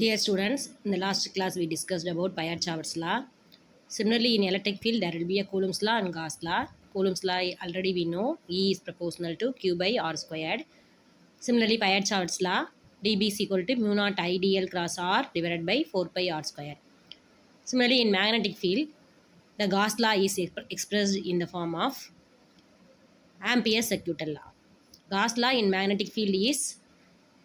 Dear students, in the last class we discussed about Payard-Chavart's law. Similarly, in electric field there will be a Coulomb's law and Gauss law. Coulomb's law already we know E is proportional to Q by R squared. Similarly, Payard-Chavart's law dB is equal to mu naught I dl cross R divided by 4 pi R square. Similarly, in magnetic field, the Gauss law is expressed in the form of Ampere's circuital law. Gauss law in magnetic field is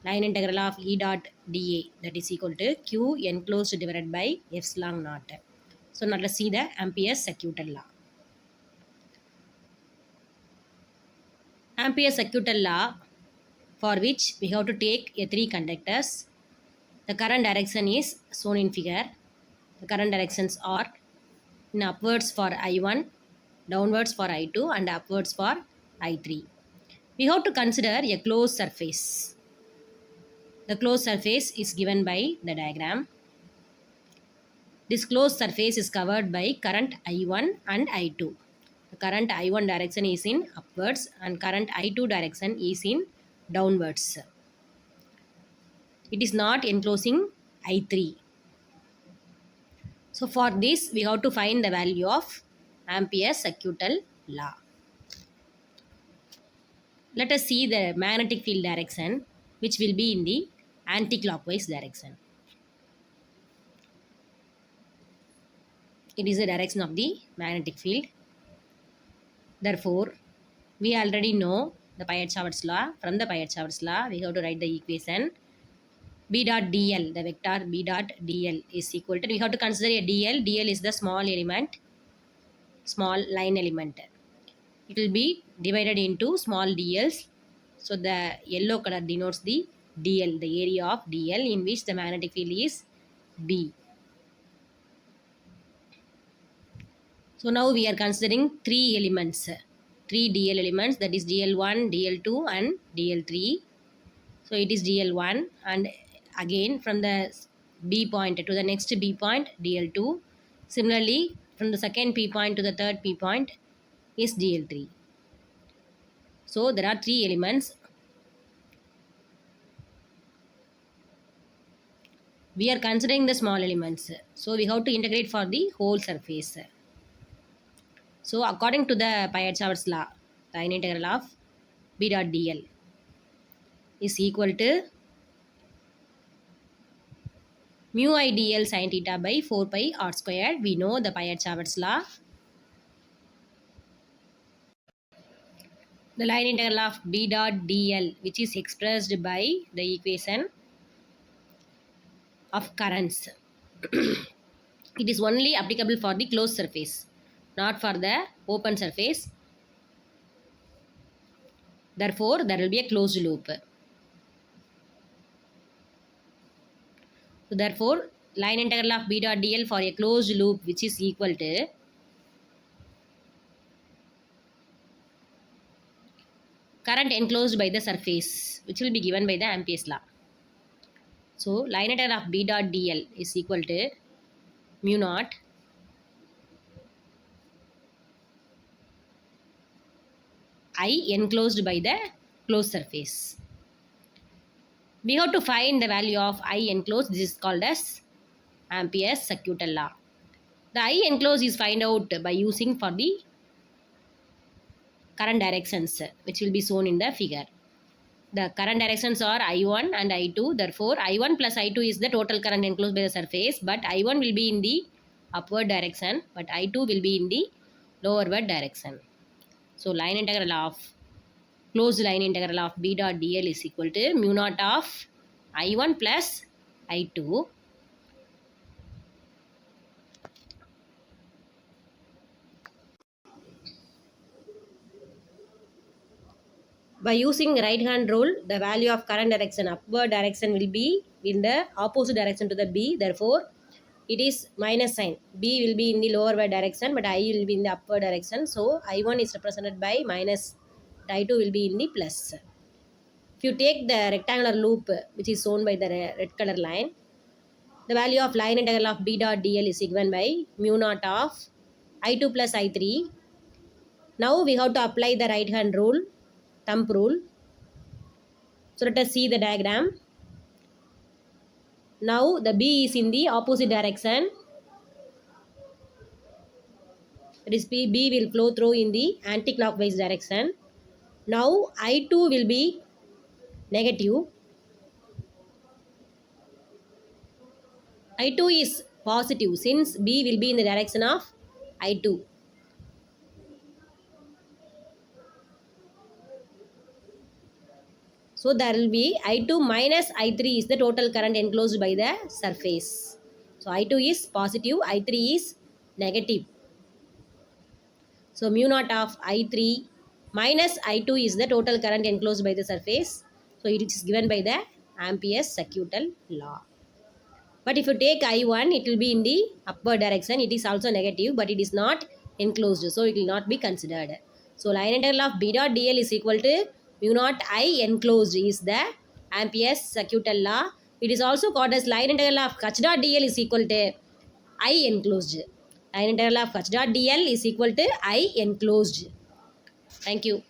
line integral of E dot dA, that is equal to Q enclosed divided by epsilon naught. So now let's see the Ampere's circuital law. Ampere's circuital law, for which we have to take a three conductors. The current direction is shown in figure. The current directions are in upwards for I1, downwards for I2 and upwards for I3. We have to consider a closed surface. The closed surface is given by the diagram. This closed surface is covered by current I1 and I2. The current I1 direction is in upwards and current I2 direction is in downwards. It is not enclosing I3. So for this we have to find the value of Ampere's circuital law. Let us see the magnetic field direction, which will be in the anti-clockwise direction. It is the direction of the magnetic field. Therefore, we already know the Payard-Chavart's law. From the Payard-Chavart's law, we have to write the equation B dot dl, the vector B dot dl is equal to, we have to consider a dl. dl is the small element, small line element. It will be divided into small dls. So the yellow color denotes the dl, the area of dl in which the magnetic field is B. So now we are considering three elements, three dl elements, that is dl1, dl2 and dl3. So it is dl1 and again from the B point to the next B point dl2. Similarly from the second P point to the third P point is dl3. So there are three elements. We are considering the small elements. So we have to integrate for the whole surface. So according to the Payard-Chavart's law, line integral of B dot dl is equal to mu I dl sin theta by 4 pi r squared. We know the Payard-Chavart's law. The line integral of B dot dl, which is expressed by the equation of currents. It is only applicable for the closed surface, not for the open surface. Therefore, there will be a closed loop. So therefore, line integral of B dot dl for a closed loop, which is equal to current enclosed by the surface, which will be given by the Ampere's law. So line integral of B dot dl is equal to mu naught I enclosed by the closed surface. We have to find the value of I enclosed. This is called as Ampere's circuital law. The I enclosed is found out by using for the current directions, which will be shown in the figure. The current directions are I1 and I2. Therefore, I1 plus I2 is the total current enclosed by the surface. But I1 will be in the upward direction, but I2 will be in the lowerward direction. So line integral of closed line integral of B dot dl is equal to mu naught of I1 plus I2 by using right hand rule. The value of current direction, upward direction, will be in the opposite direction to the B. Therefore, it is minus sign. B will be in the lowerward direction, but I will be in the upward direction. So I1 is represented by minus, I2 will be in the plus. If you take the rectangular loop, which is shown by the red color line, the value of line integral of B dot dl is given by mu naught of I2 plus I3. Now we have to apply the right hand rule, thumb rule. So let us see the diagram. Now the B is in the opposite direction. That is B will flow through in the anti-clockwise direction. Now I2 will be negative. I2 is positive since B will be in the direction of I2. So there will be I2 minus I3 is the total current enclosed by the surface. So I2 is positive, I3 is negative. So mu naught of I3 minus I2 is the total current enclosed by the surface. So it is given by the Ampere's circuital law. But if you take I1, it will be in the upward direction. It is also negative, but it is not enclosed. So it will not be considered. So line integral of B dot dl is equal to mu naught I enclosed is the Ampere's circuital law. It is also called as line integral of H dot dl is equal to I enclosed. Line integral of H dot dl is equal to I enclosed. Thank you.